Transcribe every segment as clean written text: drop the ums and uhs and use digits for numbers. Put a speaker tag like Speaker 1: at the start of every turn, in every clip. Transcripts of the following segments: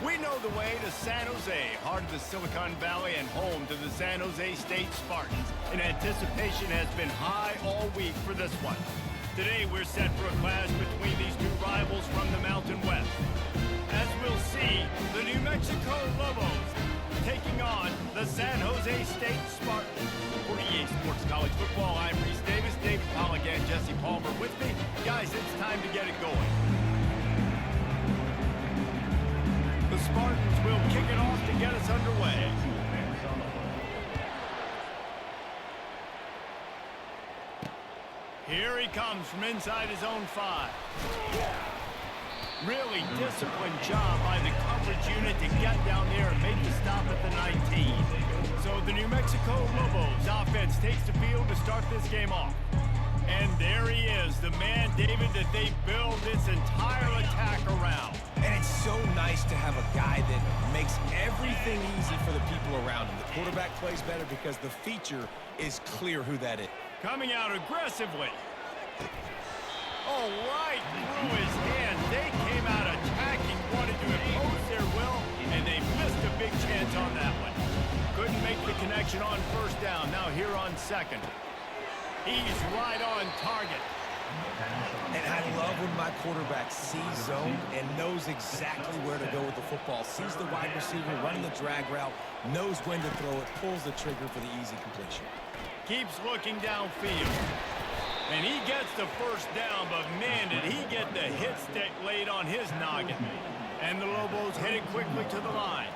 Speaker 1: We know the way to San Jose, heart of the Silicon Valley and home to the San Jose State Spartans. And anticipation has been high all week for this one. Today we're set for a clash between these two rivals from the Mountain West. As we'll see, the New Mexico Lobos taking on the San Jose State Spartans. For EA Sports College Football, I'm Reese Davis, David Pollock, and Jesse Palmer with me. Guys, it's time to get it going. The Spartans will kick it off to get us underway. Here he comes from inside his own 5. Really disciplined job by the coverage unit to get down there and make the stop at the 19. So the New Mexico Lobos offense takes the field to start this game off. And there he is, the man, David, that they build this entire attack around.
Speaker 2: And it's so nice to have a guy that makes everything easy for the people around him. The quarterback plays better because the feature is clear who that is.
Speaker 1: Coming out aggressively. Oh, right through his hand. They came out attacking, wanted to impose their will, and they missed a big chance on that one. Couldn't make the connection on first down. Now here on second. He's right on target.
Speaker 2: And I love when my quarterback sees zone and knows exactly where to go with the football. Sees the wide receiver running the drag route, knows when to throw it, pulls the trigger for the easy completion.
Speaker 1: Keeps looking downfield. And he gets the first down, but man, did he get the hit stick laid on his noggin. And the Lobos headed quickly to the line.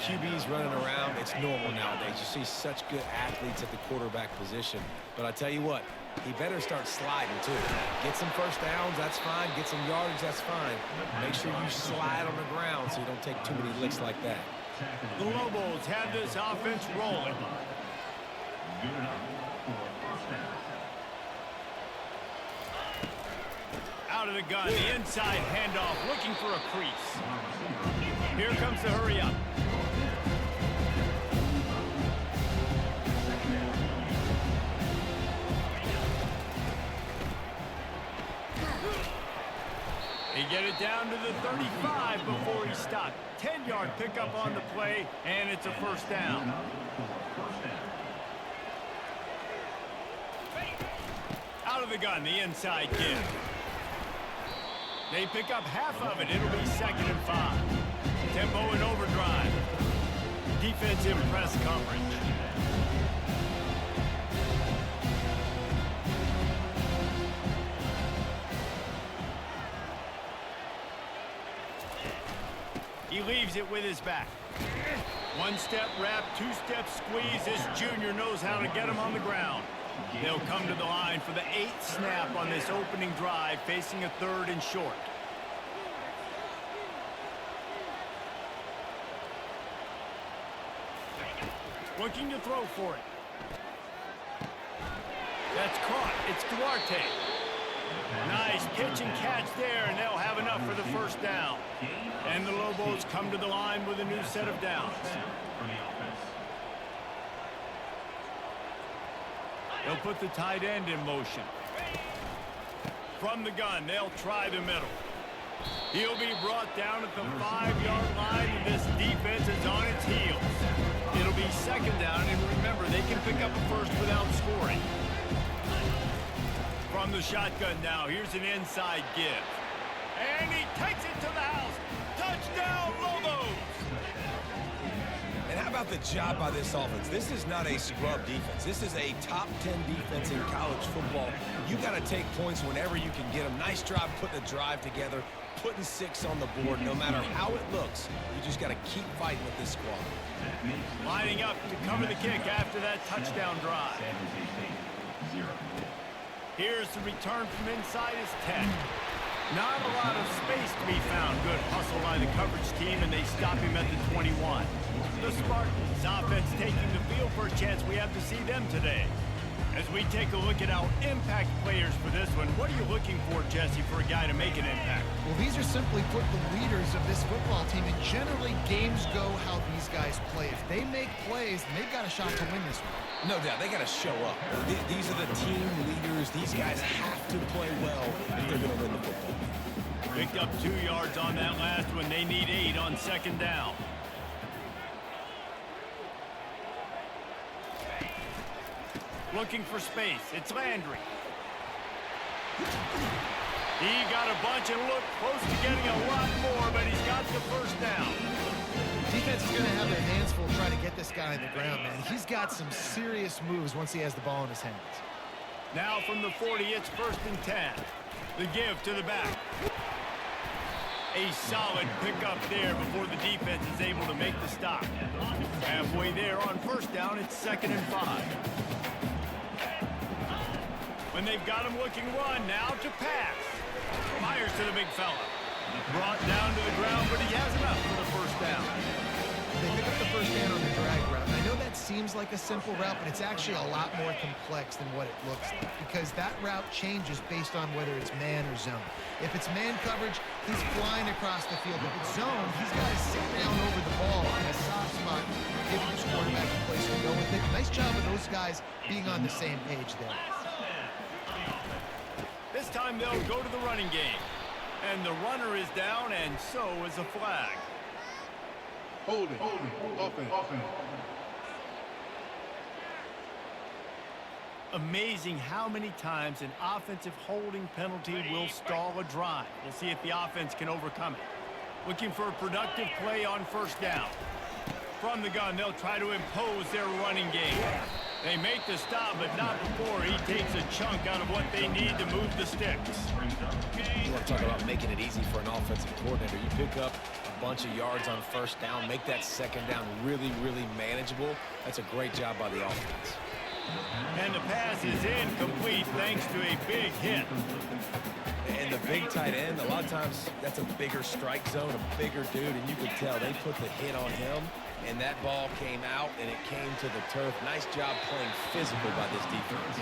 Speaker 2: QB's running around. It's normal nowadays. You see such good athletes at the quarterback position. But I tell you what, he better start sliding too. Get some first downs, that's fine. Get some yardage, that's fine. Make sure you slide on the ground so you don't take too many licks like that.
Speaker 1: The Lobos have this offense rolling.
Speaker 3: Good enough for first down.
Speaker 1: Out of the gun, the inside handoff, looking for a crease. Here comes the hurry up. He get it down to the 35 before he stopped. 10-yard pickup on the play, and it's a first down. Out of the gun, the inside give. They pick up half of it. It'll be 2nd and 5. Tempo and overdrive. Defensive press coverage. He leaves it with his back. One-step wrap, two-step squeeze. This junior knows how to get him on the ground. They'll come to the line for the 8th snap on this opening drive, facing a 3rd and short. Looking to throw for it. That's caught. It's Duarte. Nice pitch and catch there, and they'll have enough for the first down. And the Lobos come to the line with a new set of downs. They'll put the tight end in motion. From the gun, they'll try the middle. He'll be brought down at the 5-yard line, and this defense is on its heels. It'll be 2nd down, and remember, they can pick up a first without scoring. From the shotgun now, here's an inside give. And he takes it to the house. Touchdown, Lobos!
Speaker 2: And how about the job by this offense? This is not a scrub defense. This is a top 10 defense in college football. You got to take points whenever you can get them. Nice job putting a drive together, putting 6 on the board. No matter how it looks, you just got to keep fighting with this squad.
Speaker 1: Lining up to cover the kick after that touchdown drive. Here's the return from inside his 10. Not a lot of space to be found. Good hustle by the coverage team, and they stop him at the 21. The Spartans offense taking the field for a chance. We have to see them today. As we take a look at our impact players for this one, what are you looking for, Jesse, for a guy to make an impact?
Speaker 4: Well, these are simply put the leaders of this football team, and generally games go how these guys play. If they make plays, they've got a shot to win this one.
Speaker 2: No doubt, they got to show up. These are the team leaders. These guys have to play well if they're going to win the football.
Speaker 1: Picked up 2 yards on that last one. They need 8 on second down. Looking for space. It's Landry. He got a bunch and looked close to getting a lot more, but he's got the first down.
Speaker 4: Defense is going to have their hands full trying to get this guy on the ground, man. He's got some serious moves once he has the ball in his hands.
Speaker 1: Now from the 40, it's 1st and 10. The give to the back. A solid pickup there before the defense is able to make the stop. Halfway there on 1st down, it's 2nd and 5. When they've got him looking run, now to pass. Fires to the big fella. Brought down to the ground, but he has enough for the 1st down.
Speaker 4: They pick up the 1st down on the drag route. I know that seems like a simple route, but it's actually a lot more complex than what it looks like because that route changes based on whether it's man or zone. If it's man coverage, he's flying across the field. If it's zone, he's got to sit down over the ball in a soft spot, giving his quarterback a place to go with it. Nice job of those guys being on the same page there.
Speaker 1: This time they'll go to the running game. And the runner is down, and so is a flag.
Speaker 5: Holding. Offense.
Speaker 1: Amazing how many times an offensive holding penalty will stall a drive. We'll see if the offense can overcome it. Looking for a productive play on 1st down. From the gun, they'll try to impose their running game. They make the stop, but not before he takes a chunk out of what they need to move the sticks.
Speaker 2: You want to talk about making it easy for an offensive coordinator. You pick up a bunch of yards on 1st down, make that 2nd down really, really manageable. That's a great job by the offense.
Speaker 1: And the pass is incomplete thanks to a big hit.
Speaker 2: And the big tight end, a lot of times that's a bigger strike zone, a bigger dude, and you can tell they put the hit on him, and that ball came out, and it came to the turf. Nice job playing physical by this defense.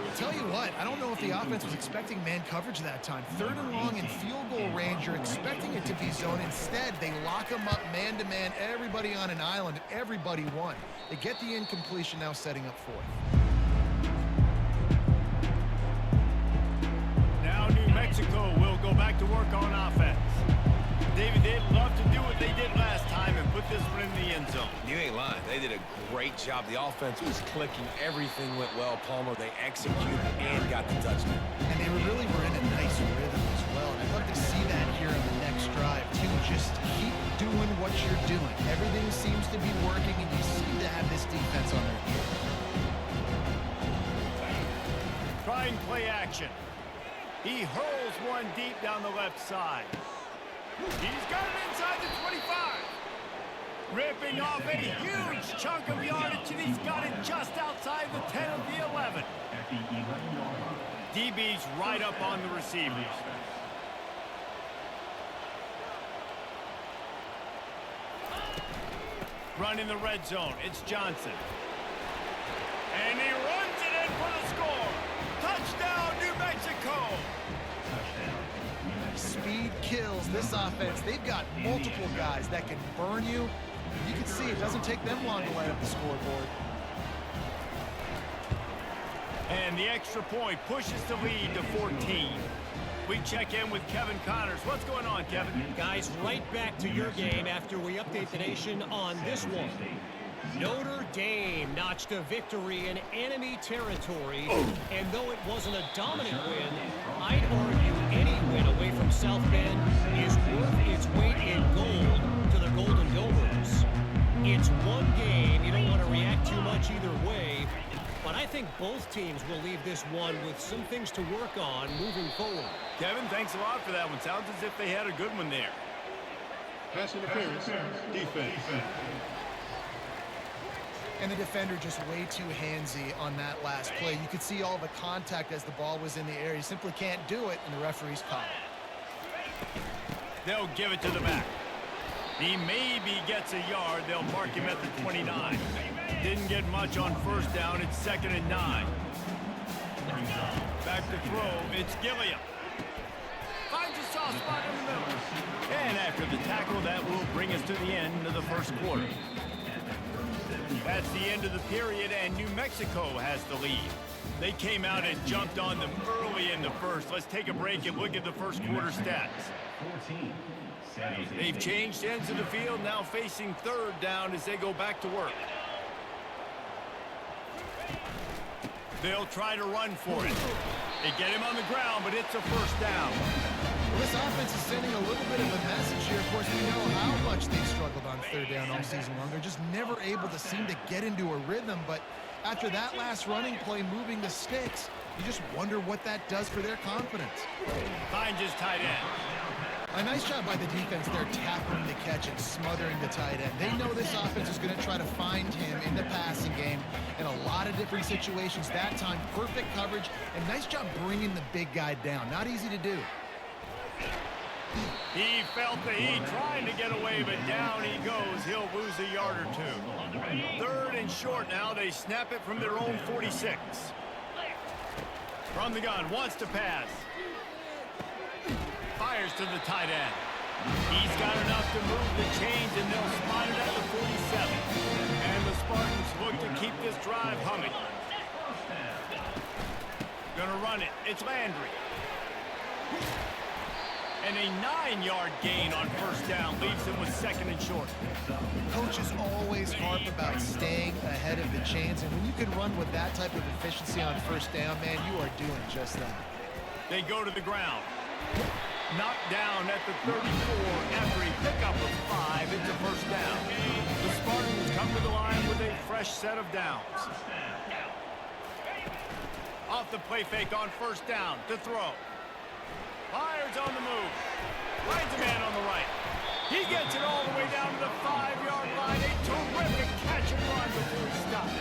Speaker 4: I'll tell you what, I don't know if the offense was expecting man coverage that time. 3rd and long in field goal range, you're expecting it to be zone. Instead, they lock them up man-to-man, everybody on an island, everybody won. They get the incompletion, now setting up 4th.
Speaker 1: Now New Mexico will go back to work on offense. David, they'd love to do what they did last time and put this one in the end zone.
Speaker 2: You ain't lying. They did a great job. The offense was clicking. Everything went well, Palmer. They executed and got the touchdown.
Speaker 4: And they really were in a nice rhythm as well. And I'd love to see that here on the next drive, too. Just keep doing what you're doing. Everything seems to be working, and you seem to have this defense on their heels.
Speaker 1: Trying play action. He hurls one deep down the left side. He's got it inside the 25. Ripping off a huge chunk of yardage, and he's got it just outside the 10 of the 11. DB's right up on the receivers. Running the red zone, it's Johnson. And he runs it in for the score. Touchdown, New Mexico.
Speaker 4: Speed kills this offense. They've got multiple guys that can burn you. You can see it doesn't take them long to light up the scoreboard.
Speaker 1: And the extra point pushes the lead to 14. We check in with Kevin Connors. What's going on, Kevin?
Speaker 6: Guys, right back to your game after we update the nation on this one. Notre Dame notched a victory in enemy territory, and though it wasn't a dominant win, I'd argue any win away from South Bend is worth its weight in gold to the Golden Domers. It's one game. You don't want to react too much either way, but I think both teams will leave this one with some things to work on moving forward.
Speaker 1: Kevin, thanks a lot for that one. Sounds as if they had a good one there.
Speaker 5: Pass interference. Defense.
Speaker 4: And the defender just way too handsy on that last play. You could see all the contact as the ball was in the air. He simply can't do it, and the referee's caught it.
Speaker 1: They'll give it to the back. He maybe gets a yard. They'll mark him at the 29. Didn't get much on 1st down. It's 2nd and 9. Back to throw. It's Gilliam. Finds a soft spot in the middle. And after the tackle, that will bring us to the end of the 1st quarter. That's the end of the period, and New Mexico has the lead. They came out and jumped on them early in the first. Let's take a break and look at the first quarter stats.
Speaker 3: 14. San Jose
Speaker 1: They've
Speaker 3: State.
Speaker 1: changed ends of the field, now facing third down as they go back to work. They'll try to run for it. They get him on the ground, but it's a first down.
Speaker 4: Well, this offense is sending a little bit of a message here. Of course, we know how much they've struggled on third down all season long. They're just never able to seem to get into a rhythm. But after that last running play moving the sticks, you just wonder what that does for their confidence.
Speaker 1: Finds his tight end.
Speaker 4: A nice job by the defense there, tackling the catch and smothering the tight end. They know this offense is going to try to find him in the passing game in a lot of different situations. That time, perfect coverage, and nice job bringing the big guy down. Not easy to do.
Speaker 1: He felt the heat, trying to get away, but down he goes. He'll lose a yard or two. Third and short now. They snap it from their own 46. From the gun, wants to pass. Fires to the tight end. He's got enough to move the chains, and they'll spot it at the 47. And the Spartans look to keep this drive humming. Gonna run it. It's Landry. And a 9-yard gain on first down leaves him with second and short.
Speaker 4: Coaches always harp about staying ahead of the chains, and when you can run with that type of efficiency on first down, man, you are doing just that.
Speaker 1: They go to the ground. Knocked down at the 34 after he picked up a 5. It's a first down. The Spartans come to the line with a fresh set of downs. Off the play fake on first down to throw. Fires on the move. Finds a man on the right. He gets it all the way down to the 5-yard line. A terrific catch and run before he stopped.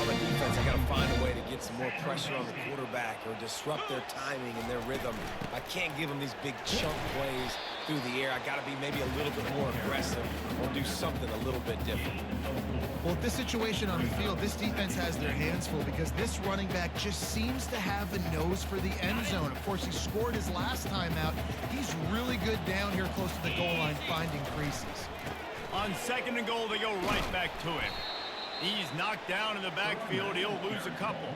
Speaker 2: On the defense, I got to find a way to get some more pressure on the quarterback or disrupt their timing and their rhythm. I can't give them these big chunk plays through the air. I got to be maybe a little bit more aggressive or do something a little bit different.
Speaker 4: Well, this situation on the field, this defense has their hands full because this running back just seems to have the nose for the end zone. Of course, he scored his last time out. He's really good down here close to the goal line, finding creases.
Speaker 1: On second and goal, they go right back to him. He's knocked down in the backfield. He'll lose a couple.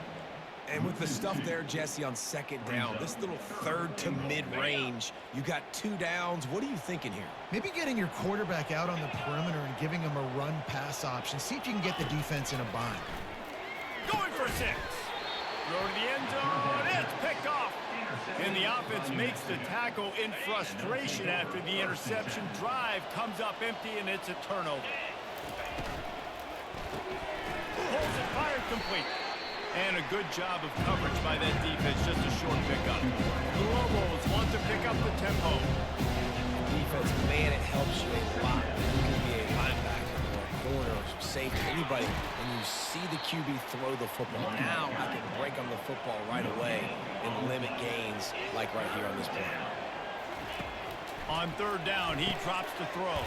Speaker 2: And with the stuff there, Jesse, on second down, this little third to mid-range, you got 2 downs. What are you thinking here?
Speaker 4: Maybe getting your quarterback out on the perimeter and giving him a run-pass option. See if you can get the defense in a bind.
Speaker 1: Going for 6. Throw to the end zone. It's picked off. And the offense makes the tackle in frustration after the interception. Drive comes up empty, and it's a turnover. Pulls it, fired complete. And a good job of coverage by that defense, just a short pickup. The Lobos want to pick up the tempo.
Speaker 2: Defense, man, it helps you a lot. You can be a linebacker or a corner or safety, anybody, and you see the QB throw the football. Now I can break on the football right away and limit gains like right here on this play.
Speaker 1: On third down, he drops the throw.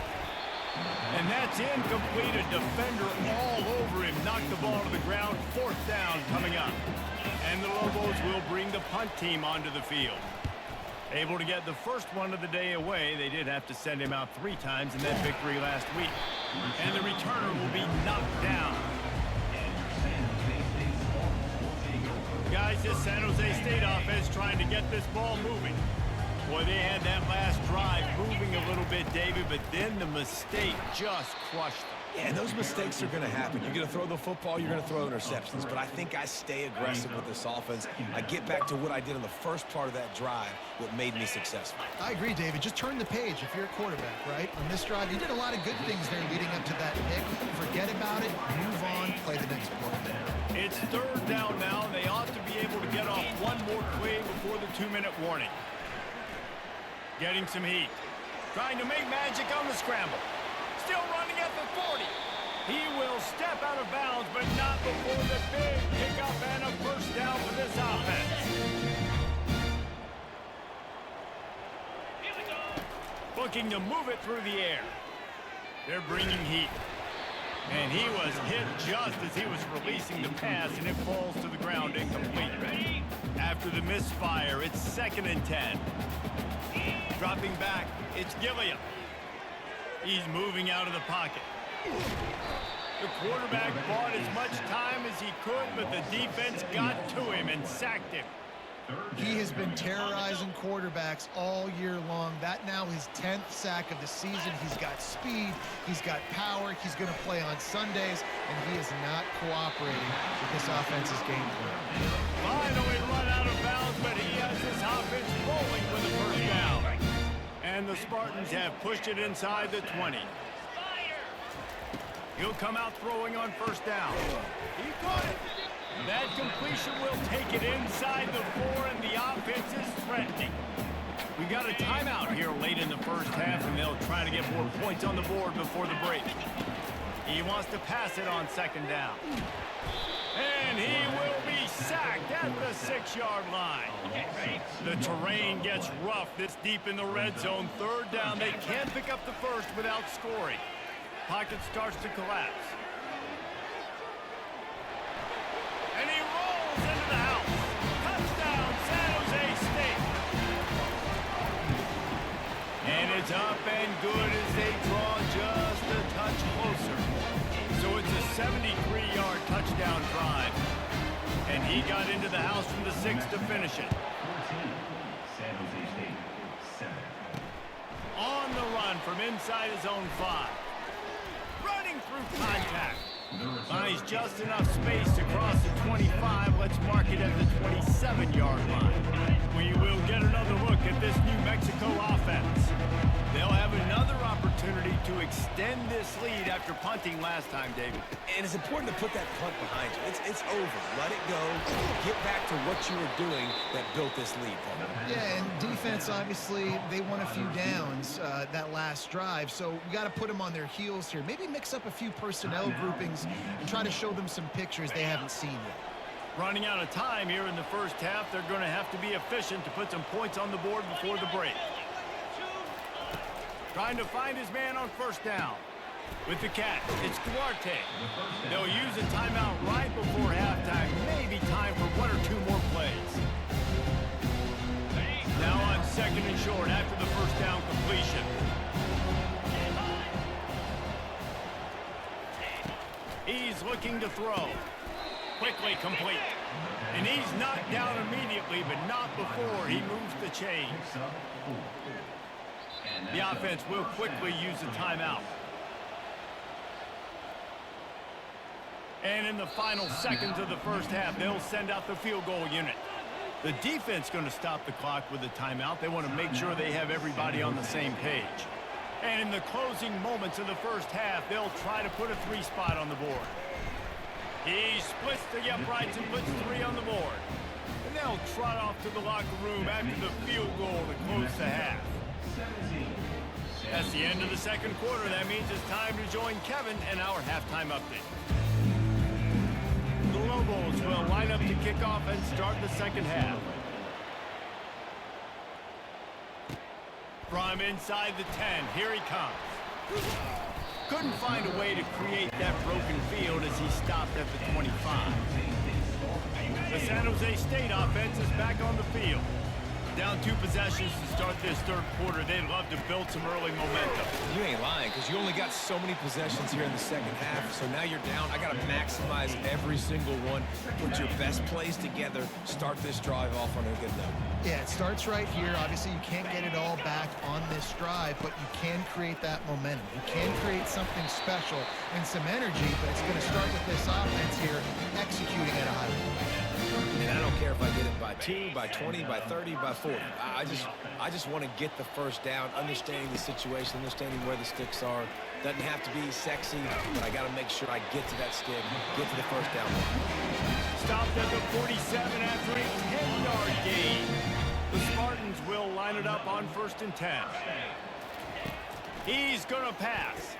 Speaker 1: And that's incomplete. A defender all over him. Knocked the ball to the ground. Fourth down coming up. And the Lobos will bring the punt team onto the field. Able to get the first one of the day away. They did have to send him out 3 times in that victory last week. And the returner will be knocked down. Guys, this San Jose State offense trying to get this ball moving. Boy, they had that last drive moving a little bit, David, but then the mistake just crushed them.
Speaker 2: Yeah, and those mistakes are going to happen. You're going to throw the football, you're going to throw interceptions. But I think I stay aggressive with this offense. I get back to what I did in the first part of that drive, what made me successful.
Speaker 4: I agree, David. Just turn the page if you're a quarterback, right? On this drive, you did a lot of good things there leading up to that pick. Forget about it, move on, play the next play.
Speaker 1: It's third down now. They ought to be able to get off one more play before the 2-minute warning. Getting some heat. Trying to make magic on the scramble. Still running at the 40. He will step out of bounds, but not before the big pickup and a first down for this offense. Looking to move it through the air. They're bringing heat. And he was hit just as he was releasing the pass, and it falls to the ground incomplete. After the misfire, it's 2nd and 10. Dropping back, it's Gilliam. He's moving out of the pocket. The quarterback bought as much time as he could, but the defense got to him and sacked him.
Speaker 4: He has been terrorizing quarterbacks all year long. That now his 10th sack of the season. He's got speed. He's got power. He's going to play on Sundays, and he is not cooperating with this offense's game plan.
Speaker 1: Finally run out of bounds, but he has this offense rolling with the first down. And the Spartans have pushed it inside the 20. He'll come out throwing on first down. He got it. That completion will take it inside the 4, and the offense is threatening. We got a timeout here late in the first half, and they'll try to get more points on the board before the break. He wants to pass it on second down. And he will be sacked at the 6-yard line. The terrain gets rough this deep in the red zone. Third down, they can't pick up the first without scoring. Pocket starts to collapse. And he rolls into the house. Touchdown, San Jose State. And it's up and good as they draw just a touch closer. So it's a 73-yard touchdown drive. And he got into the house from the 6 to finish it.
Speaker 3: 14, San Jose State, 7.
Speaker 1: On the run from inside his own 5. Running through contact. Finds just enough space to cross the 25. Let's mark it at the 27-yard line. We will get another look at this New Mexico offense. They'll have another opportunity to extend this lead after punting last time, David.
Speaker 2: And it's important to put that punt behind you. It's over. Let it go. Get back to what you were doing that built this lead, Paul.
Speaker 4: Yeah, and defense, obviously, they won a few downs that last drive, so we got to put them on their heels here. Maybe mix up a few personnel groupings and try to show them some pictures they haven't seen yet.
Speaker 1: Running out of time here in the first half, they're going to have to be efficient to put some points on the board before the break. Trying to find his man on first down. With the catch, it's Duarte. They'll use a timeout right before halftime. Maybe time for 1 or 2 more plays. Now on second and short after the first down completion. He's looking to throw. Quickly complete. And he's knocked down immediately, but not before he moves the chains. The offense will quickly use a timeout. And in the final seconds of the first half, they'll send out the field goal unit. The defense going to stop the clock with a timeout. They want to make sure they have everybody on the same page. And in the closing moments of the first half, they'll try to put a 3 spot on the board. He splits the uprights and puts 3 on the board. And they'll trot off to the locker room after the field goal to close the half. That's the end of the second quarter. That means it's time to join Kevin and our halftime update. The Lobos will line up to kick off and start the second half. From inside the 10, here he comes. Couldn't find a way to create that broken field as he stopped at the 25. The San Jose State offense is back on the field. Down 2 possessions to start this third quarter. They'd love to build some early momentum.
Speaker 2: You ain't lying, because you only got so many possessions here in the second half, so now you're down. I got to maximize every single one. Put your best plays together. Start this drive off on a good note.
Speaker 4: Yeah, it starts right here. Obviously, you can't get it all back on this drive, but you can create that momentum. You can create something special and some energy, but it's going to start with this offense here executing at a high level.
Speaker 2: And I don't care if I get it by 2, by 20, by 30, by 40. I just want to get the first down, understanding the situation, understanding where the sticks are. Doesn't have to be sexy, but I got to make sure I get to that stick, get to the first down.
Speaker 1: Stopped at the 47 after a 10-yard gain. The Spartans will line it up on 1st and 10. He's going to pass.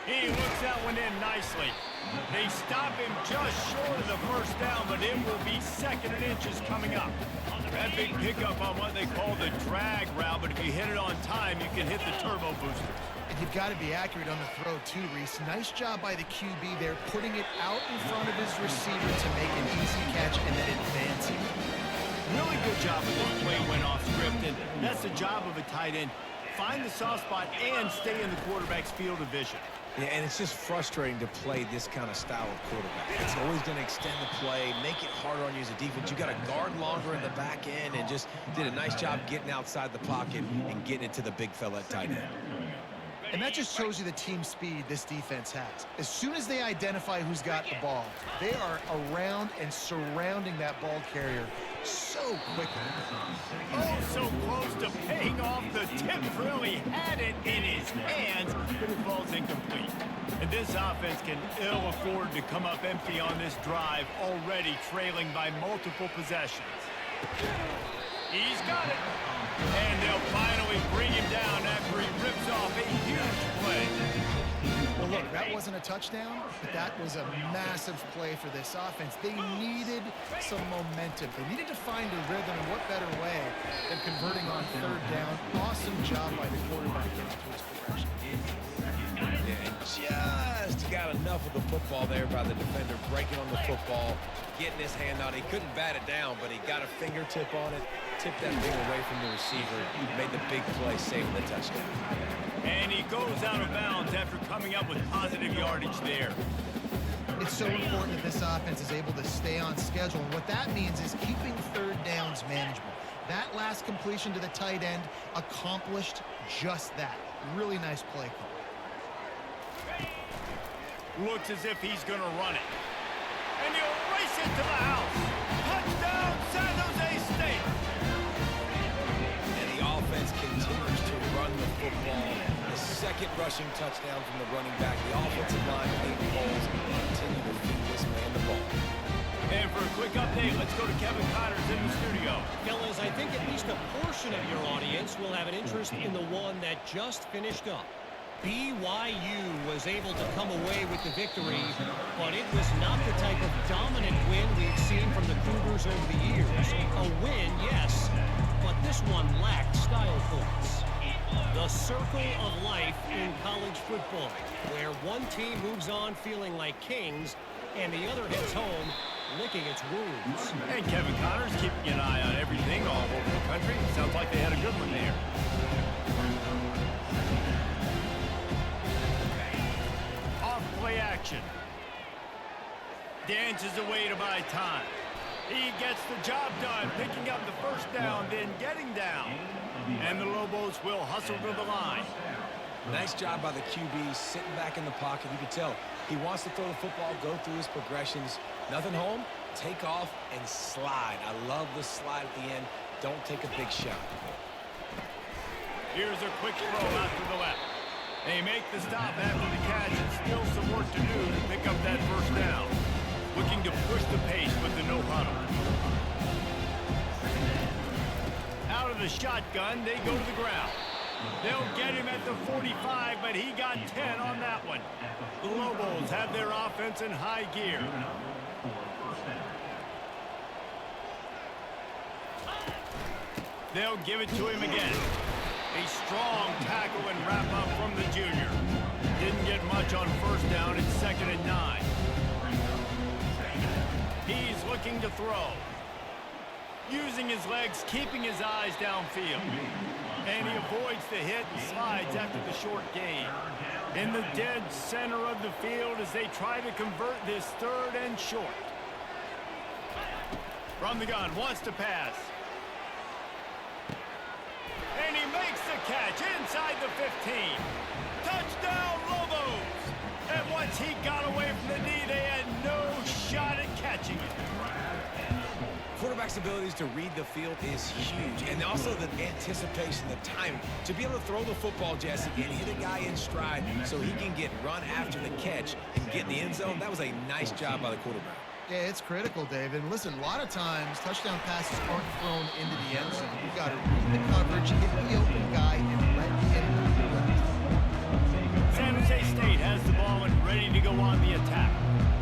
Speaker 1: He looks that one in nicely. They stop him just short of the first down, but it will be 2nd and inches coming up. That big pickup on what they call the drag route, but if you hit it on time, you can hit the turbo booster.
Speaker 4: And you've got to be accurate on the throw too, Reese. Nice job by the QB there, putting it out in front of his receiver to make an easy catch and then advancing.
Speaker 1: Really good job with this play went off script, and that's the job of a tight end. Find the soft spot and stay in the quarterback's field of vision.
Speaker 2: Yeah, and it's just frustrating to play this kind of style of quarterback. It's always going to extend the play, make it harder on you as a defense. You got to guard longer in the back end, and just did a nice job getting outside the pocket and getting it to the big fella at tight end.
Speaker 4: And that just shows you the team speed this defense has. As soon as they identify who's got the ball, they are around and surrounding that ball carrier so quickly.
Speaker 1: Oh, so close to paying off. The tip really had it in his hands, but it falls incomplete. And this offense can ill afford to come up empty on this drive, already trailing by multiple possessions. He's got it. And they'll finally bring him down after he rips off a huge play.
Speaker 4: Well, look, that wasn't a touchdown, but that was a massive play for this offense. They needed some momentum. They needed to find a rhythm, and what better way than converting on third down. Awesome job by the quarterback getting to his progression.
Speaker 2: Yeah, just got enough of the football there by the defender, breaking on the football, getting his hand on it. He couldn't bat it down, but he got a fingertip on it, tipped that thing away from the receiver, made the big play, saving the touchdown.
Speaker 1: And he goes out of bounds after coming up with positive yardage there.
Speaker 4: It's so important that this offense is able to stay on schedule, and what that means is keeping third downs manageable. That last completion to the tight end accomplished just that. Really nice play call.
Speaker 1: Looks as if he's going to run it. And he'll race it to the house. Touchdown, San Jose State.
Speaker 2: And the offense continues to run the football. The second rushing touchdown from the running back. The offensive line, 8 holes, continue to feed this man the ball.
Speaker 1: And for a quick update, let's go to Kevin Connors in the studio.
Speaker 6: Fellas, I think at least a portion of your audience will have an interest in the one that just finished up. BYU was able to come away with the victory, but it was not the type of dominant win we've seen from the Cougars over the years. A win, yes, but this one lacked style points. The circle of life in college football, where one team moves on feeling like kings, and the other heads home licking its wounds.
Speaker 1: And Kevin Connors keeping an eye on everything all over the country. Sounds like they had a good one there. Play action. Dances away to buy time. He gets the job done, picking up the first down, then getting down. And the Lobos will hustle to the line.
Speaker 2: Nice job by the QB, sitting back in the pocket. You can tell he wants to throw the football, go through his progressions. Nothing home, take off, and slide. I love the slide at the end. Don't take a big shot.
Speaker 1: Here's a quick throw out to the left. They make the stop after the catch, and still some work to do to pick up that first down. Looking to push the pace with the no huddle. Out of the shotgun, they go to the ground. They'll get him at the 45, but he got 10 on that one. The Lobos have their offense in high gear. They'll give it to him again. A strong tackle and wrap up from the junior. Didn't get much on first down. It's 2nd and 9. He's looking to throw. Using his legs, keeping his eyes downfield. And he avoids the hit and slides after the short gain. In the dead center of the field as they try to convert this 3rd and short. From the gun, wants to pass. And he makes the catch inside the 15. Touchdown, Lobos! And once he got away from the knee, they had no shot at catching it.
Speaker 2: Quarterback's abilities to read the field is huge. And also the anticipation, the timing. To be able to throw the football, Jesse, and hit a guy in stride so he can get run after the catch and get in the end zone, that was a nice job by the quarterback.
Speaker 4: Yeah, it's critical, David. And listen, a lot of times touchdown passes aren't thrown into the end zone. You've got to read the coverage, hit the open guy, and let him do it.
Speaker 1: San Jose State has the ball and ready to go on the attack.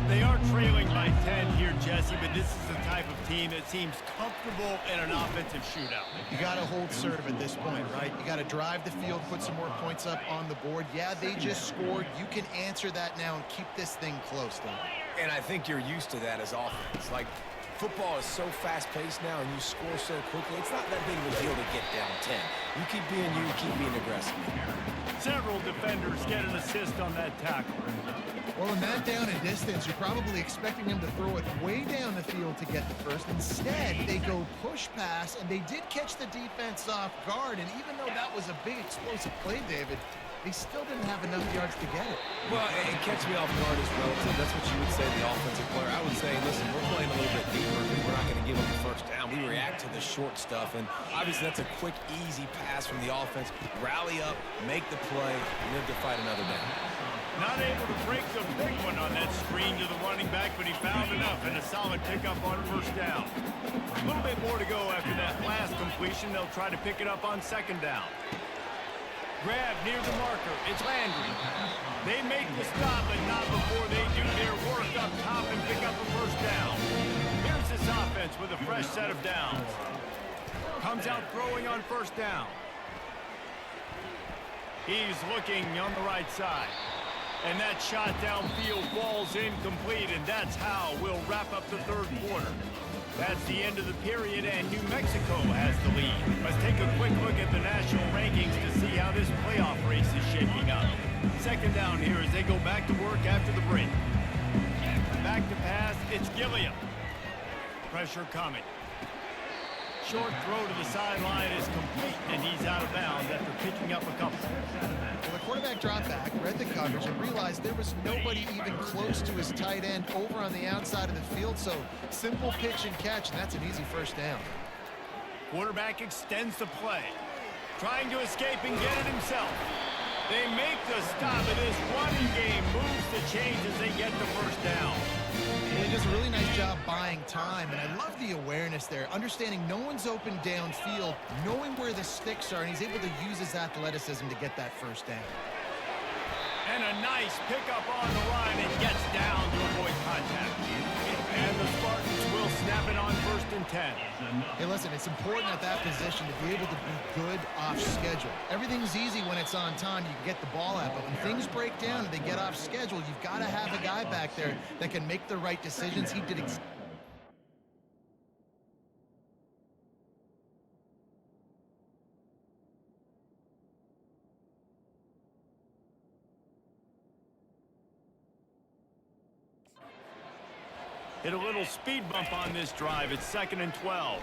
Speaker 1: They are trailing by 10 here, Jesse, but this is the type of team that seems comfortable in an offensive shootout.
Speaker 4: You got to hold serve at this point, right? You got to drive the field, put some more points up on the board. Yeah, they just scored. You can answer that now and keep this thing close, David.
Speaker 2: And I think you're used to that as offense. Like, football is so fast-paced now and you score so quickly, it's not that big of a deal to get down 10. You keep being aggressive.
Speaker 1: Several defenders get an assist on that tackle.
Speaker 4: Well, in that down and distance, you're probably expecting him to throw it way down the field to get the first. Instead, they go push pass, and they did catch the defense off guard. And even though that was a big explosive play, David, they still didn't have enough yards to get it.
Speaker 2: Well, and catch me off guard is relative. That's what you would say to the offensive player. I would say, listen, we're playing a little bit deeper because we're not going to give them the first down. We react to the short stuff, and obviously that's a quick, easy pass from the offense. Rally up, make the play, live to fight another down.
Speaker 1: Not able to break the big one on that screen to the running back, but he found enough and a solid pickup on first down. A little bit more to go after that last completion. They'll try to pick it up on second down. Grab near the marker. It's Landry. They make the stop, but not before they do their work up top and pick up a first down. Here's this offense with a fresh set of downs. Comes out throwing on first down. He's looking on the right side. And that shot downfield falls incomplete, and that's how we'll wrap up the third quarter. That's the end of the period, and New Mexico has the lead. Let's take a quick look at the national rankings to see how this playoff race is shaping up. Second down here as they go back to work after the break. Back to pass, it's Gilliam. Pressure coming. Short throw to the sideline is complete, and he's out of bounds after picking up a couple.
Speaker 4: Well, the quarterback dropped back, read the coverage, and realized there was nobody even close to his tight end over on the outside of the field, so simple pitch and catch, and that's an easy first down.
Speaker 1: Quarterback extends the play, trying to escape and get it himself. They make the stop, and this running game moves the chains as they get the first down.
Speaker 4: Well, he does a really nice job buying time, and I love the awareness there, understanding no one's open downfield, knowing where the sticks are, and he's able to use his athleticism to get that first down.
Speaker 1: And a nice pickup on the line and gets down to avoid contact. And the Spartans will snap it on 1st and 10.
Speaker 4: Hey, listen, it's important at that position to be able to be good off schedule. Everything's easy when it's on time. You can get the ball out, but when things break down and they get off schedule, you've got to have a guy back there that can make the right decisions. He did
Speaker 1: Hit a little speed bump on this drive. It's 2nd and 12.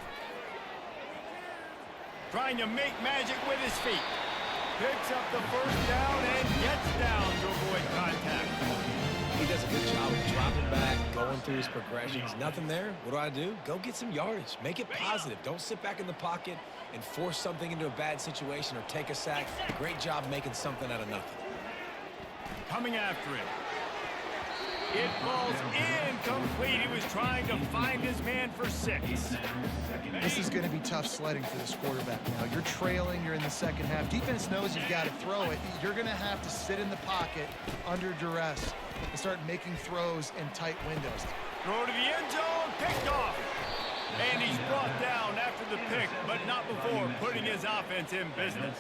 Speaker 1: Trying to make magic with his feet. Picks up the first down and gets down to avoid contact.
Speaker 2: He does a good job of dropping back, going through his progressions. Nothing there. What do? Go get some yardage. Make it positive. Don't sit back in the pocket and force something into a bad situation or take a sack. Great job making something out of nothing.
Speaker 1: Coming after it. It falls incomplete. He was trying to find his man for 6.
Speaker 4: This is going to be tough sledding for this quarterback now. You're trailing. You're in the second half. Defense knows you've got to throw it. You're going to have to sit in the pocket under duress and start making throws in tight windows.
Speaker 1: Throw to the end zone. Picked off. And he's brought down after the pick, but not before putting his offense in business.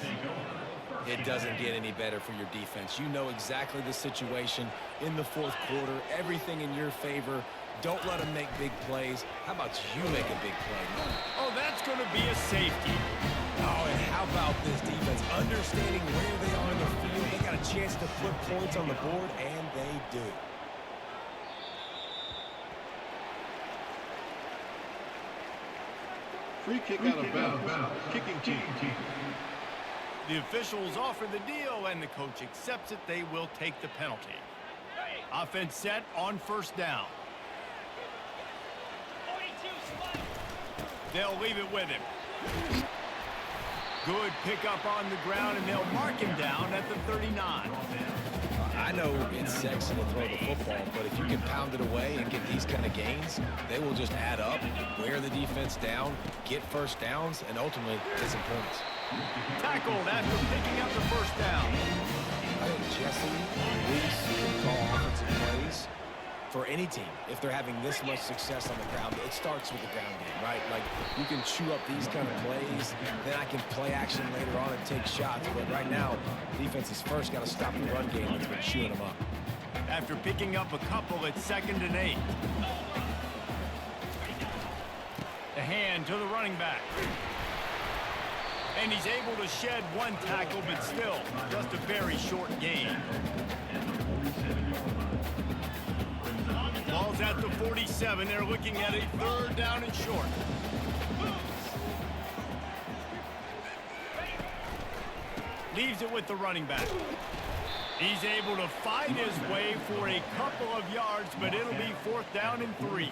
Speaker 2: It doesn't get any better for your defense. You know exactly the situation in the 4th quarter. Everything in your favor. Don't let them make big plays. How about you make a big play?
Speaker 1: Oh, that's going to be a safety.
Speaker 2: Oh, and how about this defense? Understanding where they are in the field. They got a chance to put points on the board, and they do.
Speaker 5: Free kick out of bounds. Kicking team.
Speaker 1: The officials offer the deal, and the coach accepts it. They will take the penalty. Offense set on first down. They'll leave it with him. Good pickup on the ground, and they'll mark him down at the 39.
Speaker 2: I know it's sexy to throw the football, but if you can pound it away and get these kind of gains, they will just add up, wear the defense down, get first downs, and ultimately get some points.
Speaker 1: Tackled after picking up the first down.
Speaker 2: I think Jesse and Reese can call offensive plays for any team. If they're having this much success on the ground, it starts with the ground game, right? Like, you can chew up these kind of plays, then I can play action later on and take shots. But right now, defense has first got to stop the run game that's been chewing them up.
Speaker 1: After picking up a couple, it's 2nd and 8. The hand to the running back. And he's able to shed one tackle, but still, just a very short gain. Ball's at the 47. They're looking at a 3rd down and short. Leaves it with the running back. He's able to find his way for a couple of yards, but it'll be 4th down and 3.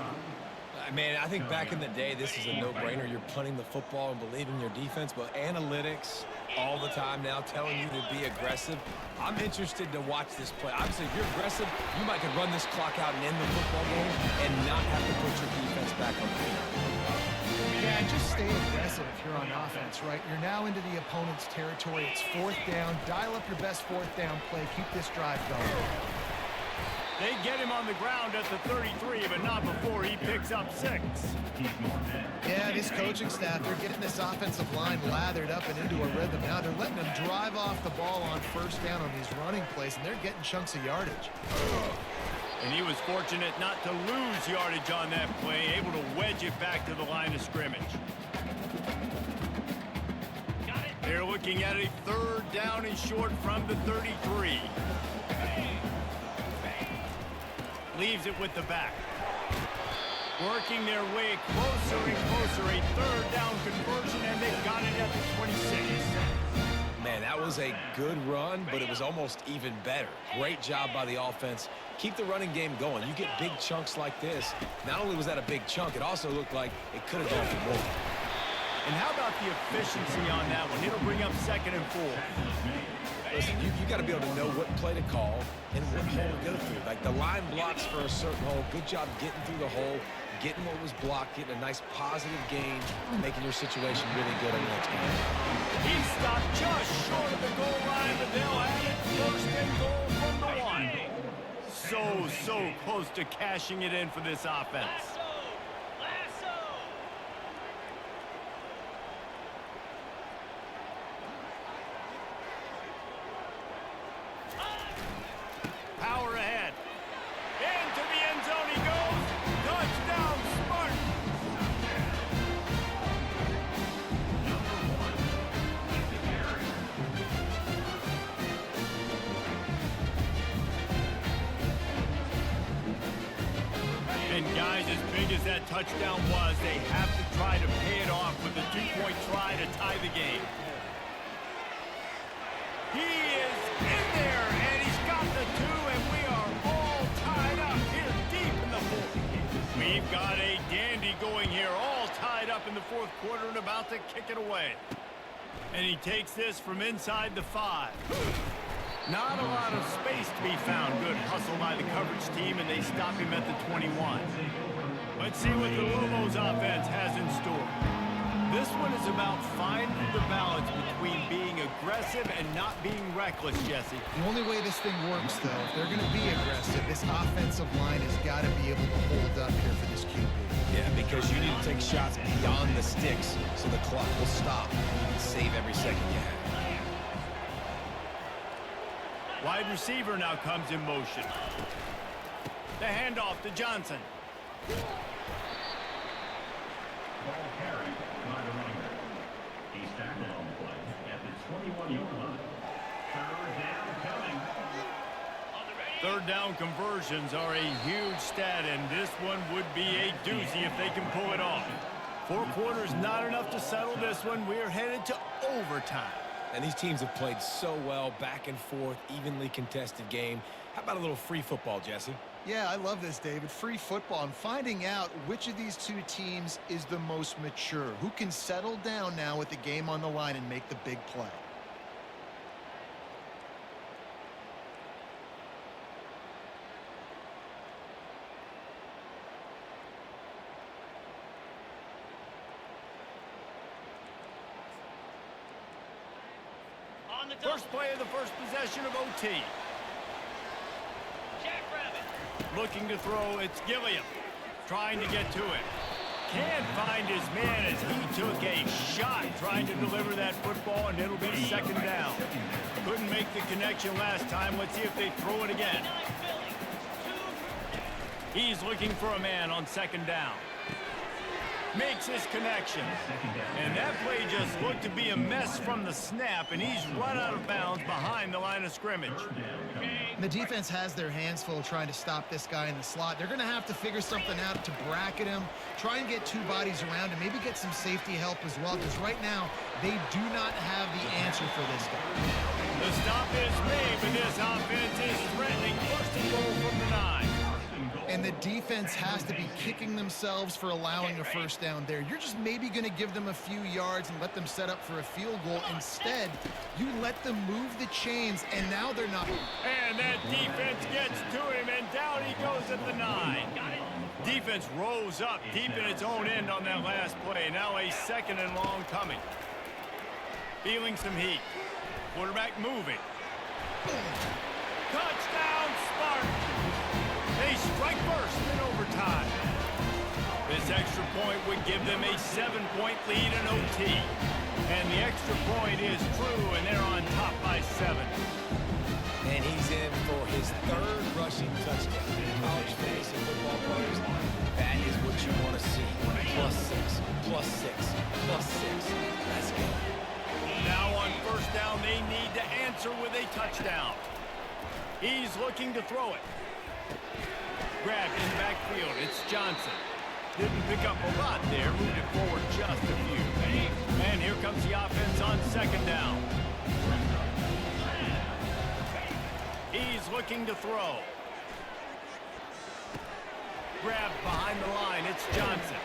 Speaker 2: Man, I think back in the day, this is a no-brainer. You're punting the football and believing in your defense, but analytics all the time now telling you to be aggressive. I'm interested to watch this play. Obviously, if you're aggressive, you might could run this clock out and end the football game and not have to put your defense back on the field.
Speaker 4: Yeah, just stay aggressive if you're on offense, right? You're now into the opponent's territory. It's 4th down. Dial up your best 4th down play. Keep this drive going.
Speaker 1: They get him on the ground at the 33, but not before he picks up 6.
Speaker 4: Yeah, this coaching staff, they're getting this offensive line lathered up and into a rhythm. Now they're letting them drive off the ball on 1st down on these running plays, and they're getting chunks of yardage.
Speaker 1: And he was fortunate not to lose yardage on that play, able to wedge it back to the line of scrimmage. They're looking at a 3rd down and short from the 33. Leaves it with the back. Working their way closer and closer. A 3rd down conversion, and they've got it at the 26.
Speaker 2: Man, that was a good run, but it was almost even better. Great job by the offense. Keep the running game going. You get big chunks like this. Not only was that a big chunk, it also looked like it could have gone for more.
Speaker 1: And how about the efficiency on that one? It'll bring up 2nd and 4.
Speaker 2: Listen, you got to be able to know what play to call and what hole to go through. Like the line blocks for a certain hole. Good job getting through the hole, getting what was blocked, getting a nice positive gain, making your situation really good on the next game.
Speaker 1: He stopped just short of the goal line, but they'll have it 1st and goal from the 1. So close to cashing it in for this offense. Power ahead. Into the end zone he goes. Touchdown, Spartans. And guys, as big as that touchdown was, they have to try to pay it off with a 2-point try to tie the game. He is in there, and he's got the 2, and we are all tied up here deep in the 4th. We've got a dandy going here, all tied up in the 4th quarter and about to kick it away. And he takes this from inside the 5. Not a lot of space to be found. Good hustle by the coverage team, and they stop him at the 21. Let's see what the Lobos offense has in store. This one is about finding the balance between being aggressive and not being reckless, Jesse.
Speaker 4: The only way this thing works, though, if they're going to be aggressive, this offensive line has got to be able to hold up here for this QB.
Speaker 2: Yeah, because you need to take shots beyond the sticks so the clock will stop and save every second you have.
Speaker 1: Wide receiver now comes in motion. The handoff to Johnson.
Speaker 3: Ball carried by the running back. He's tackled on the play at the 21-yard line. 3rd down coming.
Speaker 1: 3rd down conversions are a huge stat, and this one would be a doozy if they can pull it off. 4 quarters not enough to settle this one. We're headed to overtime.
Speaker 2: And these teams have played so well, back and forth, evenly contested game. How about a little free football, Jesse?
Speaker 4: Yeah, I love this, David. Free football and finding out which of these 2 teams is the most mature, who can settle down now with the game on the line and make the big play.
Speaker 1: First play of the first possession of OT. Looking to throw, it's Gilliam. Trying to get to it. Can't find his man as he took a shot trying to deliver that football, and it'll be 2nd down. Couldn't make the connection last time. Let's see if they throw it again. He's looking for a man on 2nd down. makes his connection. And that play just looked to be a mess from the snap, and he's run out of bounds behind the line of scrimmage.
Speaker 4: And the defense has their hands full trying to stop this guy in the slot. They're going to have to figure something out to bracket him, try and get two bodies around him, maybe get some safety help as well, because right now they do not have the answer for this guy.
Speaker 1: The stop is made, but this offense is threatening. First and goal from the 9.
Speaker 4: And the defense has to be kicking themselves for allowing a first down there. You're just maybe going to give them a few yards and let them set up for a field goal. Instead, you let them move the chains, and now they're not.
Speaker 1: And that defense gets to him, and down he goes at the 9. Defense rose up deep in its own end on that last play. Now a second and long coming. Feeling some heat. Quarterback moving. Touchdown, Spartans! They strike first in overtime. This extra point would give them a 7-point lead in OT. And the extra point is true, and they're on top by 7.
Speaker 2: And he's in for his 3rd rushing touchdown. College fantasy football players, that is what you want to see. +6, +6, +6. Let's go.
Speaker 1: Now on first down, they need to answer with a touchdown. He's looking to throw it. Grabbed in the backfield. It's Johnson. Didn't pick up a lot there. Moved it forward just a few. And here comes the offense on second down. He's looking to throw. Grabbed behind the line. It's Johnson.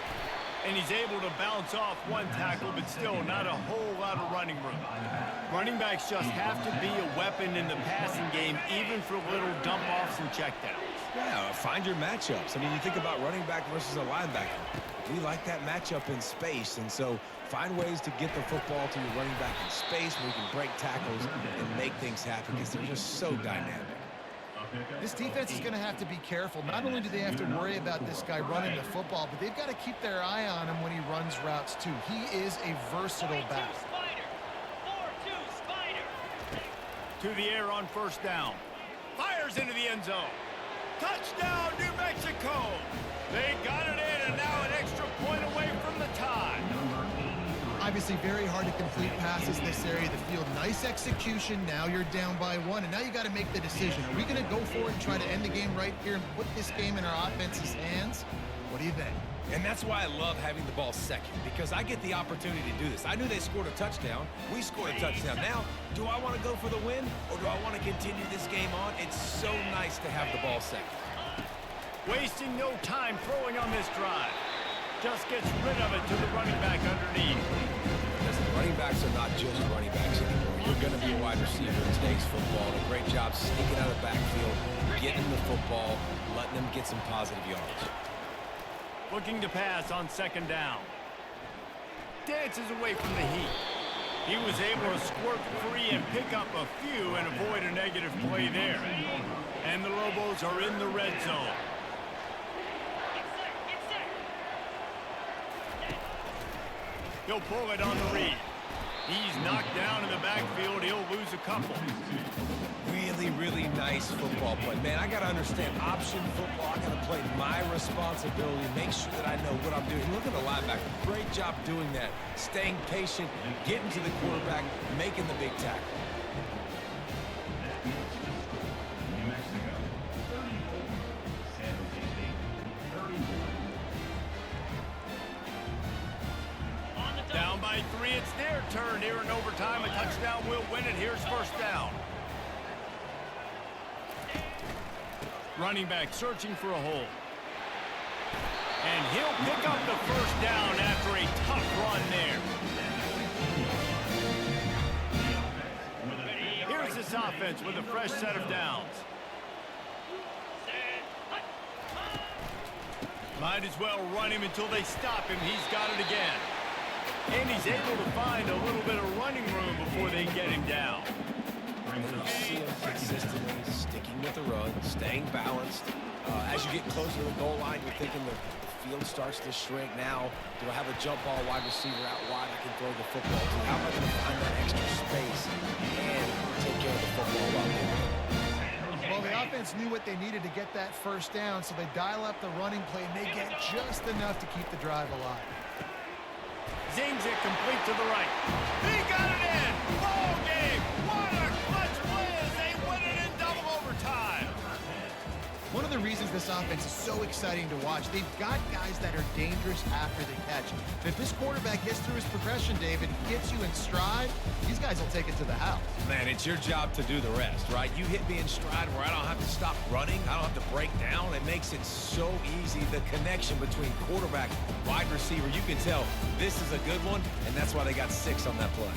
Speaker 1: And he's able to bounce off one tackle, but still not a whole lot of running room. Running backs just have to be a weapon in the passing game, even for little dump-offs and checkdowns.
Speaker 2: Yeah, find your matchups. I mean, you think about running back versus a linebacker. We like that matchup in space, and so find ways to get the football to your running back in space where you can break tackles and make things happen because they're just so dynamic.
Speaker 4: This defense is going to have to be careful. Not only do they have to worry about this guy running the football, but they've got to keep their eye on him when he runs routes, too. He is a versatile back.
Speaker 1: To the air on first down. Fires into the end zone. Touchdown, New Mexico! They got it in, and now an extra point away from the tie.
Speaker 4: Obviously very hard to complete passes this area of the field. Nice execution. Now you're down by 1, and now you got to make the decision. Are we going to go for it and try to end the game right here and put this game in our offense's hands? What do you think?
Speaker 2: And that's why I love having the ball second, because I get the opportunity to do this. I knew they scored a touchdown. We scored a touchdown. Now, do I want to go for the win, or do I want to continue this game on? It's so nice to have the ball second.
Speaker 1: Wasting no time throwing on this drive. Just gets rid of it to the running back underneath.
Speaker 2: Listen, running backs are not just running backs anymore. You're going to be a wide receiver in today's football. A great job sneaking out of the backfield, getting the football, letting them get some positive yards.
Speaker 1: Looking to pass on second down. Dances away from the heat. He was able to squirt free and pick up a few and avoid a negative play there. And the Lobos are in the red zone. He'll pull it on the read. He's knocked down in the backfield. He'll lose a couple.
Speaker 2: Really, really nice football play. Man, I got to understand option football. I got to play my responsibility, make sure that I know what I'm doing. Look at the linebacker. Great job doing that. Staying patient, getting to the quarterback, making the big tackle.
Speaker 3: New Mexico, 34. San Jose State, 31.
Speaker 1: Down by 3, it's their turn here in overtime. A touchdown will win it. Here's first down. Running back searching for a hole. And he'll pick up the first down after a tough run there. Here's this offense with a fresh set of downs. Might as well run him until they stop him. He's got it again. And he's able to find a little bit of running room before they get him down.
Speaker 2: And you see him consistently sticking with the run, staying balanced. As you get closer to the goal line, you're thinking the field starts to shrink. Now, do I have a jump ball wide receiver out wide I can throw the football to? How am I going to find that extra space and take care of the football while they're
Speaker 4: Well, the offense knew what they needed to get that first down, so they dial up the running play, and they get just enough to keep the drive alive.
Speaker 1: Zings it complete to the right. He got it in. Ball game. What a clutch play as they win it in double overtime.
Speaker 4: One of the reasons this offense is so exciting to watch, they've got guys that are dangerous after the catch. If this quarterback gets through his progression, David, gets you in stride, these guys will take it to the house.
Speaker 2: Man, it's your job to do the rest, right? You hit me in stride where I don't have to stop running. I don't have to break down. It makes it so easy. The connection between quarterback, wide receiver, you can tell this is a good one, and that's why they got 6 on that play.